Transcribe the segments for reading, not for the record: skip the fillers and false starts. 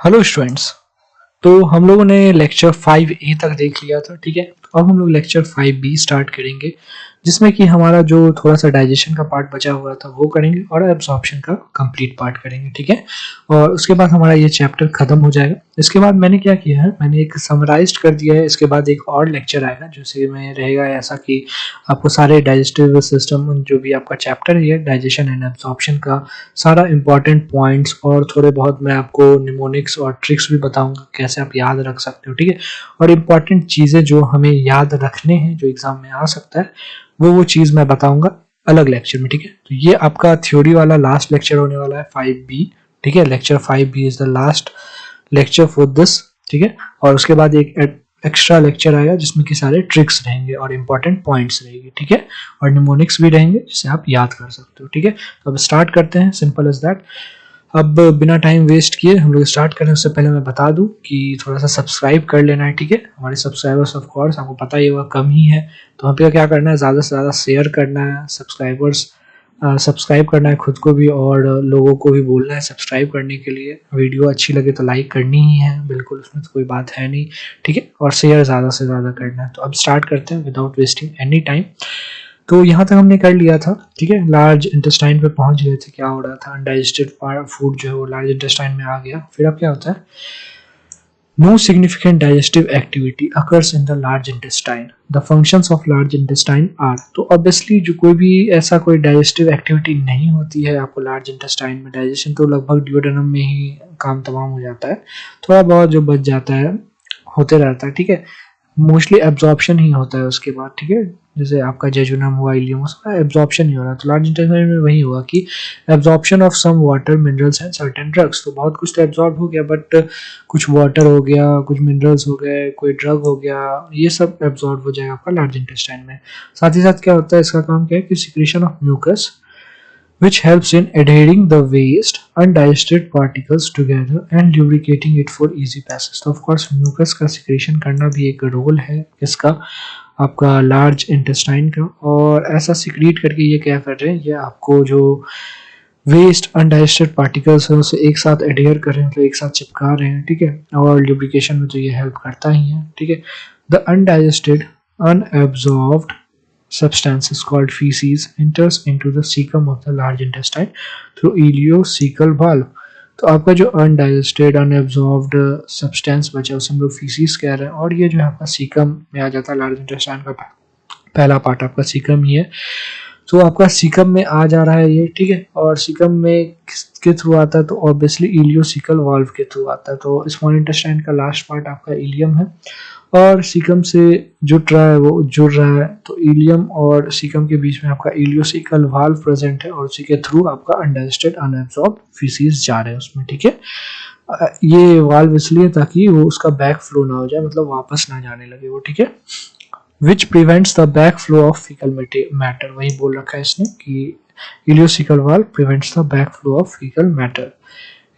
Hello students. तो हम लोगों ने लेक्चर 5A तक देख लिया था, ठीक है। तो अब हम लोग लेक्चर 5B स्टार्ट करेंगे, जिसमें कि हमारा जो थोड़ा सा डाइजेशन का पार्ट बचा हुआ था वो करेंगे और एब्जॉर्प्शन का कंप्लीट पार्ट करेंगे, ठीक है। और उसके बाद हमारा ये चैप्टर खत्म हो जाएगा। इसके बाद मैंने क्या किया है, मैंने एक समराइज्ड कर दिया है। इसके बाद एक और लेक्चर आएगा जिससे में रहेगा ऐसा कि आपको सारे डाइजेस्टिव सिस्टम, जो भी आपका चैप्टर है डाइजेशन एंड एब्जॉर्प्शन का, सारा इंपॉर्टेंट पॉइंट्स और थोड़े बहुत मैं आपको निमोनिक्स और ट्रिक्स भी बताऊंगा कैसे आप याद रख सकते हो, ठीक है। और इम्पॉर्टेंट चीज़ें जो हमें याद रखने हैं, जो एग्जाम में आ सकता है, वो चीज़ मैं बताऊंगा अलग लेक्चर में, ठीक है। तो ये आपका थ्योरी वाला लास्ट लेक्चर होने वाला है 5B, ठीक है। Lecture 5B is the last lecture for this, ठीक है। और उसके बाद एक एक्स्ट्रा लेक्चर आएगा जिसमें कि सारे ट्रिक्स रहेंगे और इंपॉर्टेंट पॉइंट्स रहेंगे, ठीक है। और निमोनिक्स भी रहेंगे जिसे आप याद कर सकते हो, ठीक है। तो अब स्टार्ट करते हैं, सिंपल एज दैट। अब बिना टाइम वेस्ट किए हम लोग स्टार्ट करें उससे पहले मैं बता दूं कि थोड़ा सा सब्सक्राइब कर लेना है, ठीक है। हमारे सब्सक्राइबर्स ऑफ कोर्स आपको पता ही होगा कम ही है, तो हमें क्या करना है, ज़्यादा से ज़्यादा शेयर करना है, सब्सक्राइब करना है खुद को भी और लोगों को भी बोलना है सब्सक्राइब करने के लिए। वीडियो अच्छी लगे तो लाइक करनी ही है, बिल्कुल, उसमें तो कोई बात है नहीं, ठीक है। और शेयर ज़्यादा से ज़्यादा करना है। तो अब स्टार्ट करते हैं विदाउट वेस्टिंग एनी टाइम। तो यहाँ तक हमने कर लिया था, ठीक है। लार्ज इंटेस्टाइन पे पहुंच गए थे, क्या हो रहा था, अनडाइजेस्टेड फूड जो है वो लार्ज इंटेस्टाइन में आ गया। फिर अब क्या होता है, no significant digestive activity occurs in the large intestine, the functions of large intestine are. तो ऑब्वियसली जो कोई भी ऐसा कोई डाइजेस्टिव एक्टिविटी नहीं होती है आपको लार्ज इंटेस्टाइन में, डाइजेशन तो लगभग ड्यूडेनम में ही काम तमाम हो जाता है, थोड़ा बहुत जो बच जाता है होते रहता है, ठीक है। मोस्टली एब्जॉर्प्शन ही होता है उसके बाद, ठीक है। जैसे आपका जेजुनम हुआ, इलियम, उसका एब्जॉर्प्शन ही हो रहा है। तो लार्ज इंटेस्टाइन में वही हुआ कि absorption of some water, minerals and certain drugs. तो बहुत कुछ तो एब्जॉर्ब हो गया, बट कुछ वाटर हो गया, कुछ मिनरल्स हो गए, कोई ड्रग हो गया, ये सब एब्जॉर्ब हो जाएगा आपका लार्ज इंटेस्टाइन में। साथ ही साथ क्या होता है, इसका काम क्या है कि secretion of mucus which helps in adhering the waste undigested particles together and lubricating it for easy passage। तो of course mucus का secretion करना भी एक रोल है इसका, आपका लार्ज इंटेस्टाइन का। और ऐसा सिक्रीट करके ये क्या कर रहे हैं, ये आपको जो वेस्ट अनडाइजेस्टेड पार्टिकल्स है उसे एक साथ एडहेयर कर रहे हैं, मतलब एक साथ चिपका रहे हैं, ठीक है। और ल्यूब्रिकेशन में तो ये हेल्प करता ही है, ठीक है। The undigested unabsorbed substances called feces enters into the cecum of the large intestine through ileocecal valve। तो आपका जो अनडाइजेस्टेड अनएब्जॉर्ब्ड सब्सटेंस बचा उसे हम लोग फीसिस कह रहे हैं, और ये जो है आपका सीकम में आ जाता है। लार्ज इंटेस्टाइन का पहला पार्ट आपका सीकम ही है। तो आपका सीकम में आ जा रहा है ये, ठीक है। और सीकम में किसके थ्रू आता है, तो ऑब्वियसली इलियोसिकल वाल्व के थ्रू आता है। तो स्मॉल इंटेस्टाइन का लास्ट पार्ट आपका इलियम है और सीकम से जुड़ रहा है, वो जुड़ रहा है। तो इलियम और सीकम के बीच में आपका इलियोसिकल वाल्व प्रेजेंट है और उसी के थ्रू आपका अनडाइजेस्टेड अनएब्सॉर्ब फीसिस जा रहे हैं उसमें, ठीक है। ये वाल्व इसलिए ताकि वो उसका बैक फ्लो ना हो जाए, मतलब वापस ना जाने लगे वो, ठीक है। Which prevents the back flow of faecal matter, वही बोल रखा है इसने कि ileocaecal valve prevents the back flow of faecal matter.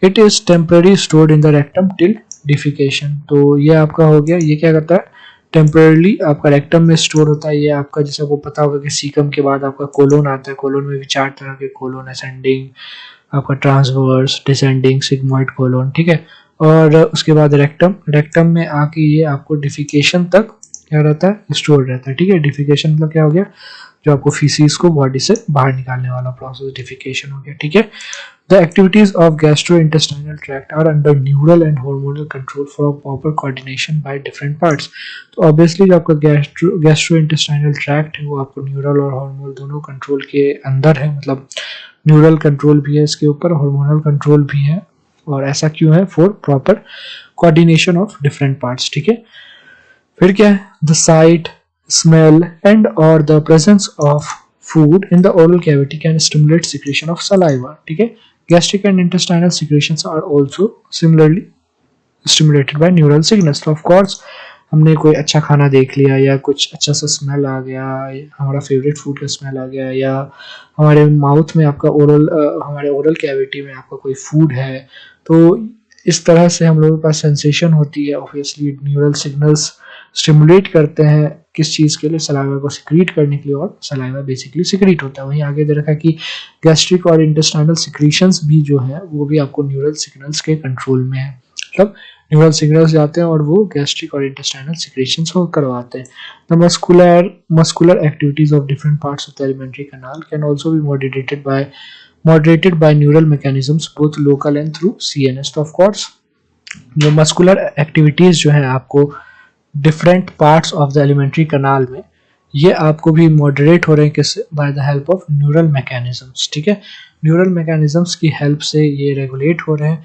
It is temporary stored in the rectum till defecation. तो ये आपका हो गया, ये क्या करता है, टेम्परली आपका रेक्टम में स्टोर होता है। ये आपका, जैसे आपको पता होगा कि सीकम के बाद आपका कोलोन आता है, कोलोन में भी 4 तरह के कोलोन, असेंडिंग, आपका ट्रांसवर्स, डिसेंडिंग, सिग्मोइड कोलोन, ठीक है। और उसके बाद रेक्टम में आके ये आपको डिफिकेशन तक क्या रहता है, स्टोर रहता है, ठीक है। डिफिकेशन मतलब क्या हो गया, जो आपको फीसिस को बॉडी से बाहर निकालने वाला प्रोसेस डिफिकेशन हो गया, ठीक है। The activities of gastrointestinal tract are under neural and hormonal control for proper coordination by different parts। तो obviously जो आपका gastrointestinal tract है वो आपको न्यूरल और हार्मोनल दोनों कंट्रोल के अंदर है, मतलब न्यूरल कंट्रोल भी है इसके ऊपर, हार्मोनल कंट्रोल भी है। और ऐसा क्यों है, for proper coordination of different parts, ठीक है। फिर क्या है, द साइट, स्मेल एंड और the presence of food in the oral cavity can stimulate secretion of saliva, ठीक है। Gastric and intestinal secretions are also similarly stimulated by neural signals। तो of course हमने कोई अच्छा खाना देख लिया या कुछ अच्छा सा स्मेल आ गया, हमारा फेवरेट फूड का स्मेल आ गया, या हमारे माउथ में आपका हमारे ओरल कैविटी में आपका कोई फूड है, तो इस तरह से हम लोगों के पास सेंसेशन होती है। ऑब्वियसली न्यूरल सिग्नल्स स्टिमुलेट करते हैं किस चीज़ के लिए, सलाइवा को सिक्रीट करने के लिए, और सलाइवा बेसिकली सिक्रीट होता है। वहीं आगे दे रखा है कि गैस्ट्रिक और इंटेस्टाइनल सिक्रीशंस भी जो है वो भी आपको न्यूरल सिग्नल्स के कंट्रोल में है, मतलब न्यूरल सिग्नल्स जाते हैं और वो गैस्ट्रिक और इंटेस्टाइनल सिक्रीशंस को करवाते हैं। The muscular activities of different parts of the alimentary canal can also be moderated by neural mechanisms both local and through CNS। तो ऑफ कोर्स जो मस्कुलर एक्टिविटीज जो है आपको different parts of the alimentary canal में, ये आपको भी moderate हो रहे हैं किससे, by the help of neural mechanisms. ठीक है, न्यूरल मैकेनिज्म्स की हेल्प से ये रेगुलेट हो रहे हैं।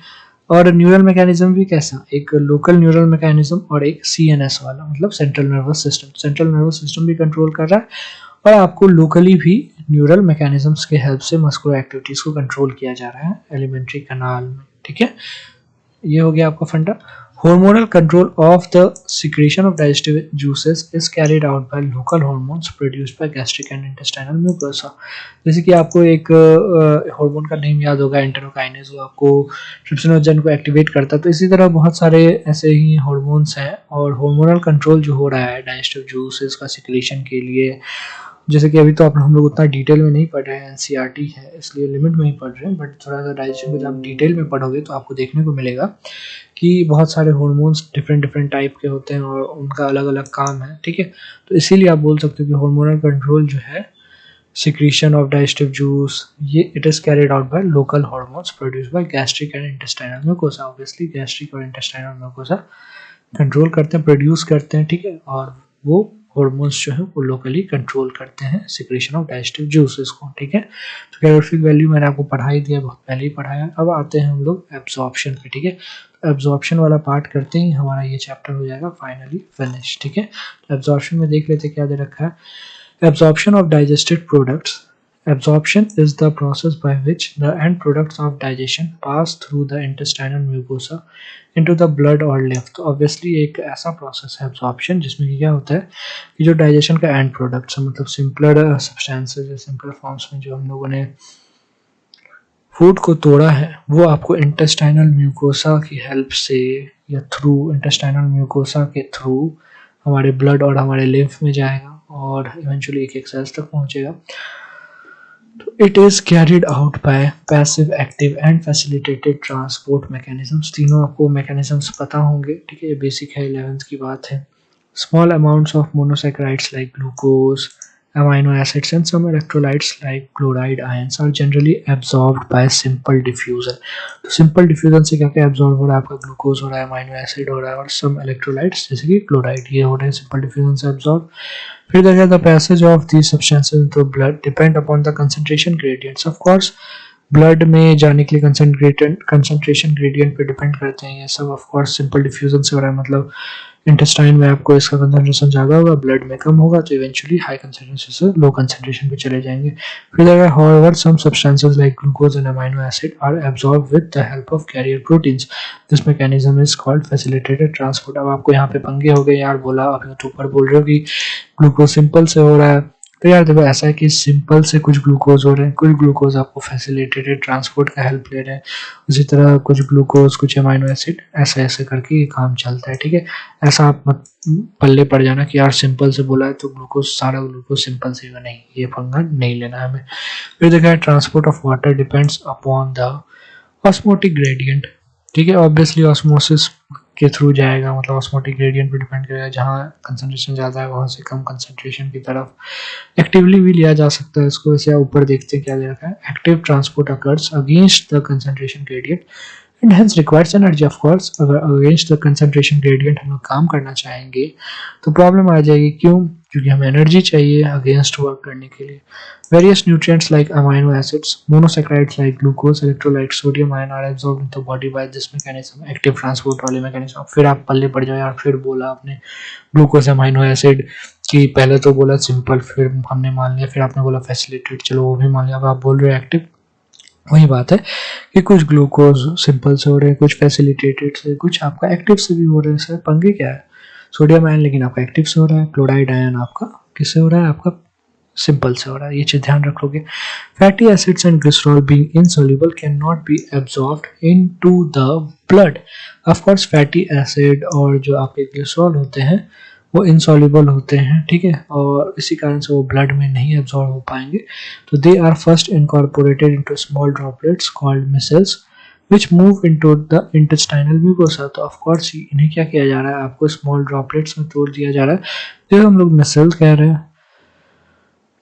और न्यूरल मैकेनिज्म भी कैसा, एक लोकल न्यूरल मैकेनिज्म और एक CNS वाला, मतलब central nervous system. Central nervous system भी कंट्रोल कर रहा है और आपको लोकली भी न्यूरल मैकेनिज्म्स के हेल्प से मस्कुलर एक्टिविटीज को कंट्रोल किया जा रहा है एलिमेंट्री कैनाल में। ठीक है, ये हो गया आपका फंडा। Hormonal control of the secretion of digestive juices is carried out by local hormones produced by gastric and intestinal mucosa। जैसे कि आपको एक हार्मोन का नेम याद होगा, एंटेरोकाइनेज, वो आपको ट्रिप्सिनोजन को एक्टिवेट करता है। तो इसी तरह बहुत सारे ऐसे ही हार्मोन्स हैं और हार्मोनल कंट्रोल जो हो रहा है डाइजेस्टिव जूसेस का सिक्रेशन के लिए, जैसे कि अभी तो हम लोग उतना डिटेल में नहीं पढ़ रहे हैं, NCERT है इसलिए लिमिट में ही पढ़ रहे हैं, बट थोड़ा सा डाइजेशन को जब आप डिटेल में पढ़ोगे तो आपको देखने को मिलेगा कि बहुत सारे हार्मोन्स डिफरेंट टाइप के होते हैं और उनका अलग अलग काम है। ठीक है, तो इसीलिए आप बोल सकते हो कि हार्मोनल कंट्रोल जो है सिक्रीशन ऑफ डाइजेस्टिव जूस, ये it is carried out by local hormones produced by gastric and intestinal mucosa. Obviously gastric और इंटेस्टाइनल म्यूकोसा कंट्रोल करते हैं, प्रोड्यूस करते हैं। ठीक है, और वो हार्मोन्स जो है वो लोकली कंट्रोल करते हैं सिक्रेशन ऑफ डाइजेस्टिव जूसेस को। ठीक है, तो कैलोरीफिक वैल्यू मैंने आपको पढ़ा ही दिया, बहुत पहले ही पढ़ाया। अब आते हैं हम लोग एब्जॉर्प्शन पे। ठीक है, तो एब्जॉर्प्शन वाला पार्ट करते ही हमारा ये चैप्टर हो जाएगा फाइनली फिनिश। ठीक है, तो एब्जॉर्प्शन में देख लेते क्या दे रखा है। Absorption of digested products. Absorption is the process by which the end products of digestion pass through the intestinal mucosa into the blood or lymph। तो obviously एक ऐसा प्रोसेस है absorption जिसमें क्या होता है कि जो डाइजेशन का एंड प्रोडक्ट्स है, मतलब सिंपलर सब्सटेंसेस या सिंपलर फॉर्म्स में जो हम लोगों ने फूड को तोड़ा है, वो आपको इंटेस्टाइनल म्यूकोसा की हेल्प से या थ्रू इंटेस्टाइनल म्यूकोसा के थ्रू हमारे ब्लड और हमारे लिम्फ में जाएगा और इवेंचुअली एक सेल्स तक पहुंचेगा। It is carried out by passive, active and facilitated transport mechanisms। तीनों आपको mechanisms पता होंगे। ठीक है, ये बेसिक है, 11th की बात है। Small amounts of monosaccharides like glucose, amino acids and some electrolytes like chloride ions are generally absorbed by simple diffusion। तो simple diffusion से क्या क्या absorb हो रहा है, आपका ग्लूकोज हो रहा है, अमाइनो एसिड हो रहा है और some electrolytes जैसे कि क्लोराइड, ये हो रहे हैं simple diffusion से absorb। फिर देखिए the passage of these substances into blood depend upon the concentration gradients। of course blood में जाने के लिए कंसंट्रेशन ग्रेडियंट पे डिपेंड करते हैं ये सब। ऑफ कोर्स सिंपल डिफ्यूजन से हो रहा है, मतलब इंटेस्टाइन में आपको इसका कंसंट्रेशन ज़्यादा होगा, ब्लड में कम होगा, तो इवेंचुअली हाई कंसंट्रेशन से लो कंसंट्रेशन पे चले जाएंगे। फिर अगर however some substances like glucose and amino acid are absorb with the help of carrier proteins. This mechanism is called facilitated transport. अब आपको यहाँ पे पंगे हो गए यार, बोला अभी तो ऊपर बोल रहे हो कि ग्लूकोज सिंपल से हो रहा है, तो यार देखो ऐसा है कि सिंपल से कुछ ग्लूकोज हो रहे हैं, कुछ ग्लूकोज आपको फैसिलिटेटेड ट्रांसपोर्ट का हेल्प ले रहे हैं, उसी तरह कुछ ग्लूकोज कुछ अमाइनो एसिड, ऐसे ऐसे करके ये काम चलता है। ठीक है, ऐसा आप मत पल्ले पड़ जाना कि यार सिंपल से बोला है तो ग्लूकोज सारा ग्लूकोज सिंपल से होगा, नहीं, ये पंगा नहीं लेना है हमें। फिर देखा है transport of water depends upon the osmotic gradient. ठीक है, ऑब्वियसली ऑस्मोसिस के थ्रू जाएगा, मतलब ऑस्मोटिक ग्रेडियंट पे डिपेंड करेगा, जहाँ कंसंट्रेशन ज़्यादा है वहाँ से कम कंसंट्रेशन की तरफ एक्टिवली भी लिया जा सकता है इसको। वैसे ऊपर देखते हैं क्या दे रखा है। Active transport occurs against the concentration gradient and hence requires energy. Of course अगर अगेंस्ट द कंसंट्रेशन ग्रेडियंट हम लोग काम करना चाहेंगे तो प्रॉब्लम आ जाएगी, क्यों? क्योंकि हमें एनर्जी चाहिए अगेंस्ट वर्क करने के लिए। Various nutrients like amino acids, monosaccharides like glucose, electrolytes, sodium ion are absorbed into the body by this mechanism, active transport वाले mechanism। फिर आप पल्ले पड़ जाओ यार, फिर बोला आपने ग्लूकोज अमाइनो एसिड की, पहले तो बोला सिंपल, फिर हमने मान लिया, फिर आपने बोला फैसिलिटेट, चलो वो भी मान लिया, अब आप बोल रहे हो एक्टिव। वही बात है कि कुछ ग्लूकोज सिंपल से हो रहे हैं, कुछ फैसिलिटेटेड से, कुछ आपका एक्टिव से भी हो रहे हैं। सर पंगे क्या है, सोडियम आयन लेकिन आपका एक्टिव से हो रहा है, क्लोराइड आयन आपका किससे हो रहा है, आपका सिंपल से हो रहा है, ये चीज ध्यान रखोगे। Fatty acids and glycerol being insoluble can not be absorbed into the blood. Of course fatty acid और जो आपके ग्लिसरॉल होते हैं वो इनसॉल्युबल होते हैं, ठीक है, और इसी कारण से वो ब्लड में नहीं एब्जॉर्ब हो पाएंगे। तो they are first incorporated into small droplets called micelles which move into the intestinal mucosa. तो ऑफ कोर्स इन्हें क्या किया जा रहा है, आपको स्मॉल ड्रॉपलेट्स में तोड़ दिया जा रहा है, जो हम लोग मिसल्स कह रहे हैं,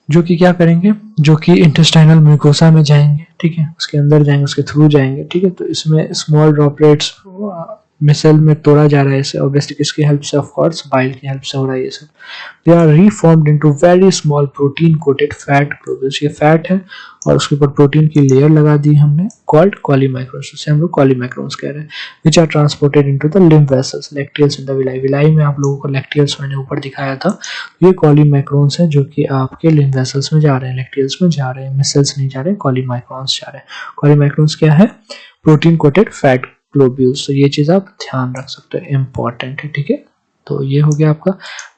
जो कि क्या करेंगे, जो कि इंटेस्टाइनल म्यूकोसा में जाएंगे, ठीक है, उसके अंदर जाएंगे, उसके थ्रू जाएंगे, ठीक है। तो इसमें स्मॉल ड्रॉपलेट्स मिसल में तोड़ा जा रहा है इसे, ऑब्वियसली किसकी हेल्प से, ऑफ कोर्स बाइल की हेल्प से हो रहा है ये सब। They are reformed into very small protein coated fat globules. ये फैट है और उसके ऊपर प्रोटीन की लेयर लगा दी हमने, कॉल्ड कॉलीमाइक्रोन्स, जिसे हम लोग कॉलीमाइक्रोन्स कह रहे हैं, which are transported into the lymph vessels lacteals in the villi. Villi में आप लोगों को लैक्टियल्स मैंने ऊपर दिखाया था, ये कॉलीमाइक्रोन्स है जो कि आपके लिम्फ वेसल्स में जा रहे हैं, लैक्टियल्स में जा रहे हैं, मिसल्स नहीं जा रहे हैं, कॉलीमाइक्रोन्स जा रहे हैं। कॉलीमाइक्रोन्स क्या है, प्रोटीन कोटेड फैट ग्लोब्यूल्स। तो ये चीज आप ध्यान रख सकते हो, इंपॉर्टेंट है, ठीक है। तो ये हो गया आपका।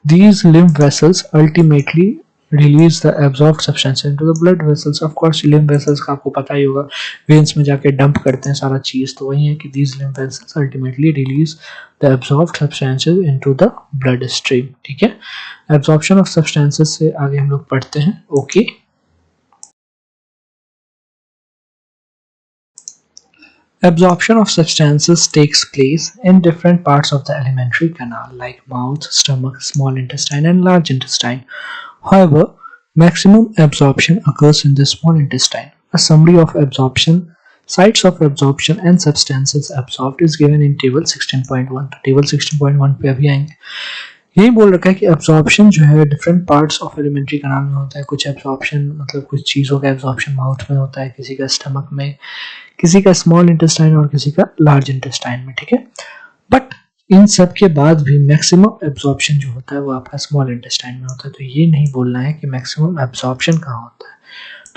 These lymph vessels ultimately release the absorbed substance into the blood vessels. Of course lymph vessels का आपको पता ही होगा, वेन्स में जाके डंप करते हैं सारा चीज। तो वही है कि these lymph vessels ultimately release the absorbed substances into the blood stream, ठीक है। एब्जॉर्प्शन ऑफ सब्सटेंसेस से आगे हम लोग पढ़ते हैं, okay. Absorption of substances takes place in different parts of the alimentary canal like mouth, stomach, small intestine and large intestine. However, maximum absorption occurs in the small intestine. A summary of absorption, sites of absorption and substances absorbed is given in table 16.1. तो table 16.1 पे अभी आएंगे। यही बोल रखा है कि absorption जो है different parts of alimentary canal में होता है। कुछ एब्जॉर्प्शन मतलब कुछ चीज़ों का एब्जॉर्प्शन माउथ में होता है, किसी का स्टमक में, किसी का स्मॉल इंटेस्टाइन और किसी का लार्ज इंटेस्टाइन में, ठीक है। बट इन सब के बाद भी मैक्सिमम एब्जॉर्प्शन जो होता है वो आपका स्मॉल इंटेस्टाइन में होता है। तो ये नहीं बोलना है कि मैक्सिमम एब्जॉर्प्शन कहाँ होता है,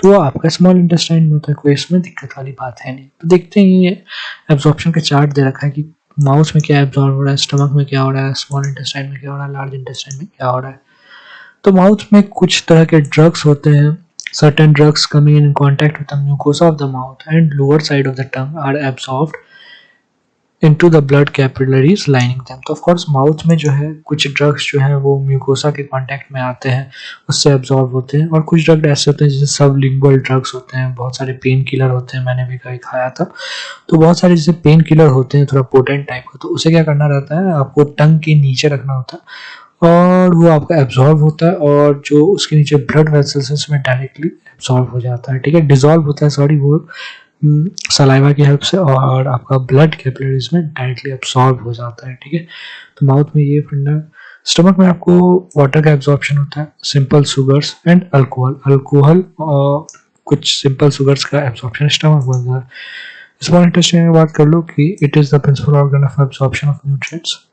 तो वो आपका स्मॉल इंटेस्टाइन में होता है, कोई इसमें दिक्कत वाली बात है नहीं। तो देखते हैं ये एब्जॉर्प्शन का चार्ट दे रखा है कि माउथ में क्या एब्जॉर्ब हो रहा है, स्टमक में क्या हो रहा है, स्मॉल इंटेस्टाइन में क्या हो रहा है, लार्ज इंटेस्टाइन में क्या हो रहा है। तो माउथ में कुछ तरह के ड्रग्स होते हैं, certain drugs coming in contact with the mucosa of the mouth and lower side of the tongue are absorbed into the blood capillaries lining them। तो of course माउथ में जो है कुछ ड्रग्स जो है वो म्यूकोसा के कांटेक्ट में आते हैं, उससे एब्जॉर्ब होते हैं, और कुछ ड्रग ऐसे होते हैं जैसे सबलिंगुअल ड्रग्स होते हैं, बहुत सारे पेन किलर होते हैं, मैंने भी कहीं खाया था। तो बहुत सारे जैसे पेन किलर होते हैं थोड़ा पोटेंट टाइप का, तो उसे क्या करना रहता है, आपको टंग के नीचे रखना होता है और वो आपका एब्जॉर्ब होता है, और जो उसके नीचे ब्लड वेसल्स है उसमें डायरेक्टली एब्जॉर्ब हो जाता है, ठीक है, डिजॉल्व होता है, सॉरी, वो सलाइवा की हेल्प से, और आपका ब्लड कैपिलरीज में डायरेक्टली एब्जॉर्ब हो जाता है, ठीक है। तो माउथ में ये फंडा। स्टमक में आपको वाटर का एब्जॉर्प्शन होता है, सिंपल शुगर्स एंड अल्कोहल और कुछ सिंपल शुगर्स का एब्जॉर्प्शन स्टमक में होता है। स्मॉल इंटेस्टाइन में बात कर लो कि it is the principal organ of absorption of nutrients.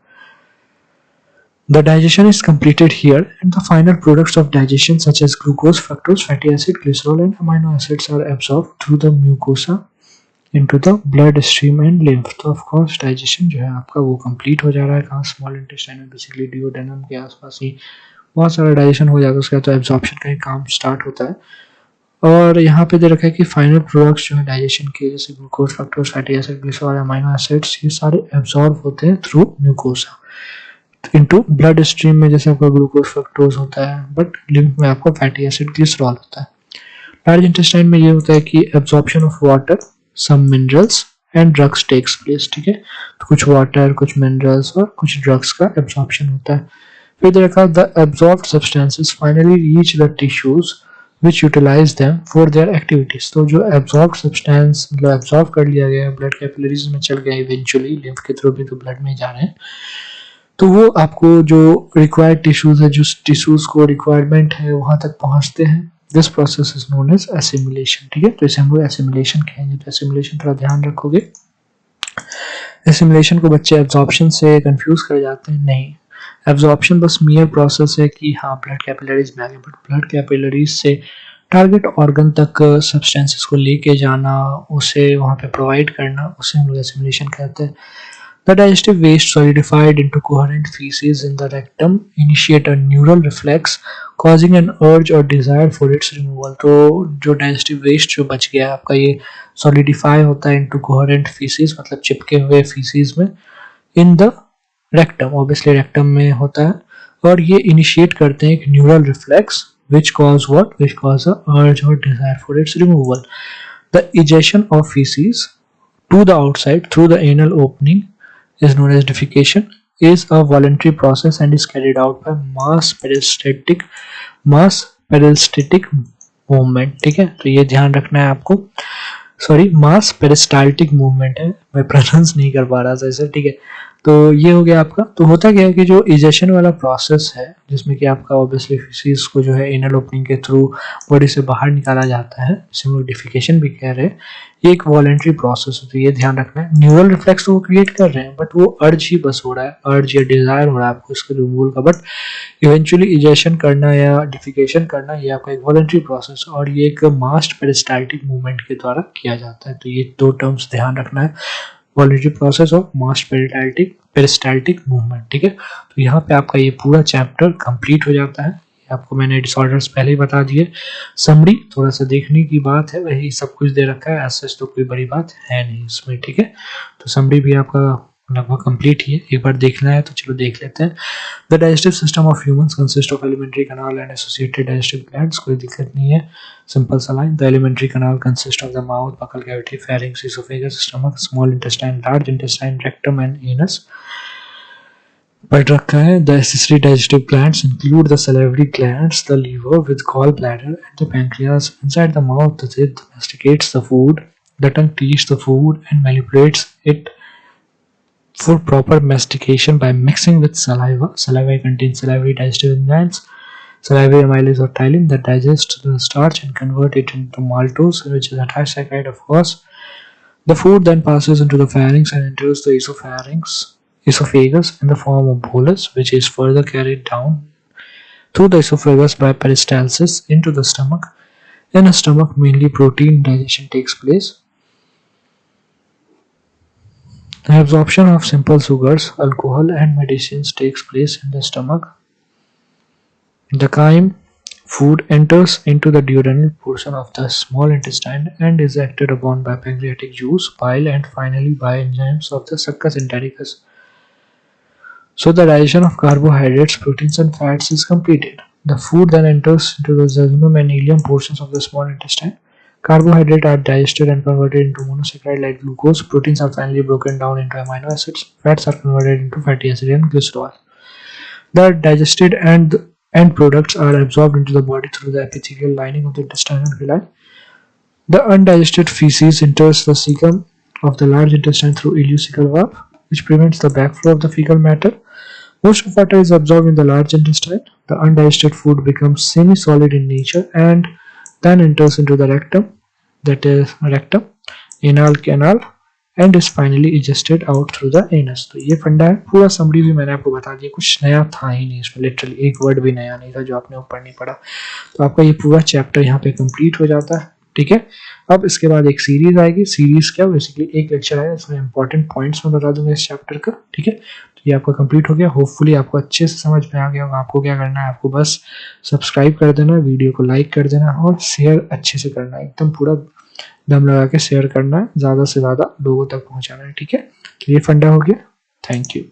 The digestion is completed here, and the final products of digestion such as glucose, fructose, fatty acid, glycerol and amino acids are absorbed through the mucosa into the blood stream and lymph। तो of course digestion जो है आपका वो complete हो जा रहा है कहाँ, small intestine में, basically duodenum के आसपास ही बहुत सारा digestion हो जाता है उसका, तो absorption का ही काम start होता है। और यहाँ पे दे रखा है कि फाइनल प्रोडक्ट्स जो है डाइजेशन के, जैसे glucose, fructose, fatty acid, glycerol, amino acids, ये सारे एब्जॉर्ब होते हैं through mucosa into blood stream में, जैसे आपका ग्लूकोज, फ्रक्टोज होता है, बट लिम्फ में आपका फैटी एसिड, ग्लिसरॉल होता है। लार्ज इंटेस्टाइन में ये होता है कि absorption of water, some minerals and drugs takes place, ठीक है। तो कुछ वाटर, कुछ मिनरल्स और कुछ ड्रग्स का एब्जॉर्प्शन होता है। फिर देखा the absorbed substances finally reach the tissues which utilize them for their activities। तो जो एब्जॉर्ब सब्सटेंस मतलब एब्जॉर्ब कर लिया गया ब्लड कैपिलरीज में चल गया, इवेंचुअली लिम्फ के थ्रू भी तो ब्लड में जा रहे हैं, तो वो आपको जो रिक्वायर्ड टिश्यूज है, जो टिश्यूज को रिक्वायरमेंट है वहां तक पहुंचते हैं। This process is known as assimilation, ठीक है। तो इसे हम लोग एसिमिलेशन कहेंगे। तो एसिमिलेशन थोड़ा ध्यान रखोगे, एसिमिलेशन को बच्चे एब्जॉर्प्शन से कंफ्यूज कर जाते हैं, नहीं, एब्जॉर्प्शन बस मियर प्रोसेस है कि हाँ ब्लड कैपिलरीज में आ गए, बट ब्लड कैपिलरीज से टारगेट ऑर्गन तक सब्सटेंसेस को लेके जाना, उसे वहाँ पे प्रोवाइड करना, उसे हम लोग एसिमिलेशन कहते हैं। The digestive waste solidified into coherent feces in the rectum initiate a neural reflex causing an urge or desire for its removal। तो जो digestive waste जो बच गया है आपका, ये solidify होता है into coherent feces, मतलब चिपके हुए feces में, in the rectum, obviously rectum में होता है, और ये इनिशिएट करते हैं एक neural reflex which cause what? Which cause a urge or desire for its removal. The ejection of feces to the outside through the anal opening is known as defecation, is a voluntary process and is carried out by mass peristaltic movement. ठीक है, तो ये ध्यान रखना है आपको. Sorry, मास peristaltic movement है, मैं प्रोनाउंस नहीं कर पा रहा था इसे. ठीक है, तो ये हो गया आपका. तो होता क्या है कि जो इजेशन वाला प्रोसेस है जिसमें कि आपका ऑब्वियसली फीसिस को जो है एनल ओपनिंग के थ्रू बॉडी से बाहर निकाला जाता है, जिसे हम लोग डिफिकेशन भी कह रहे हैं, ये एक वॉलंटरी प्रोसेस है. तो ये ध्यान रखना है. न्यूरल रिफ्लेक्स तो वो क्रिएट कर रहे हैं, बट वो अर्ज ही बस हो रहा है, अर्ज या डिजायर हो रहा है आपको इसके रिमूवल का. बट इवेंचुअली इजेशन करना या डिफिकेशन करना ये आपका एक वॉलंटरी प्रोसेस, और ये एक मास पेरिस्टाल्टिक मूवमेंट के द्वारा किया जाता है. तो ये दो टर्म्स ध्यान रखना है, वॉलंटरी प्रोसेस और मास पेरिस्टाल्टिक मूवमेंट. ठीक है, तो यहाँ पे आपका ये पूरा चैप्टर कंप्लीट हो जाता है. आपको मैंने डिसऑर्डर्स पहले ही बता दिए. समरी थोड़ा सा देखने की बात है, वही सब कुछ दे रखा है, ऐसा तो कोई बड़ी बात है नहीं इसमें. ठीक है, तो समरी भी आपका लगभग कंप्लीट ही है. एक बार देखना है तो चलो देख लेते हैं. The digestive system of humans consist of alimentary canal and associated digestive glands. कोई दिक्कत नहीं है, सिंपल सा line. The alimentary canal consist of the mouth, buccal cavity, pharynx, oesophagus, stomach, small intestine, large intestine, rectum and anus. पढ़ रखा है. The accessory digestive glands include the salivary glands, the liver with gall bladder and the pancreas. Inside the mouth the teeth masticates the food, the tongue teaches the food and manipulates it for proper mastication by mixing with saliva. Saliva contains salivary digestive enzymes, salivary amylase or ptyalin, that digest the starch and convert it into maltose, which is a trisaccharide, of course. The food then passes into the pharynx and enters the esophagus in the form of bolus, which is further carried down through the esophagus by peristalsis into the stomach. In the stomach, mainly protein digestion takes place. The absorption of simple sugars, alcohol and medicines takes place in the stomach. The chyme food enters into the duodenal portion of the small intestine and is acted upon by pancreatic juice, bile and finally by enzymes of the succus entericus. So the digestion of carbohydrates, proteins and fats is completed. The food then enters into the jejunum and ileum portions of the small intestine. Carbohydrates are digested and converted into monosaccharide like glucose. Proteins are finally broken down into amino acids. Fats are converted into fatty acid and glycerol. The digested and end products are absorbed into the body through the epithelial lining of the intestinal villi. The undigested feces enters the cecum of the large intestine through ileocecal valve, which prevents the backflow of the fecal matter. Most of water is absorbed in the large intestine. The undigested food becomes semi-solid in nature and then enters into the rectum, that is rectum, anal canal and is finally egested out through the anus. तो ये फंडा है. पूरा summary भी मैंने आपको बता दिया, कुछ नया था ही नहीं इसमें, लिटरली एक वर्ड भी नया नहीं था जो आपने ऊपर नहीं पढ़ा. तो आपका ये पूरा चैप्टर यहाँ पे कंप्लीट हो जाता है. ठीक है, अब इसके बाद एक सीरीज आएगी. सीरीज क्या, बेसिकली एक लेक्चर आएगा, इसमें इंपॉर्टेंट पॉइंट्स मैं बता दूंगा इस चैप्टर का. ठीक है, तो ये आपका कंप्लीट हो गया. होपफुली आपको अच्छे से समझ में आ गया होगा. आपको क्या करना है, आपको बस सब्सक्राइब कर देना, वीडियो को लाइक कर देना और शेयर अच्छे से करना है, एकदम पूरा दम लगा के शेयर करना है, ज़्यादा से ज़्यादा लोगों तक पहुंचाना है. ठीक है, तो ये फंडा हो गया. Thank you.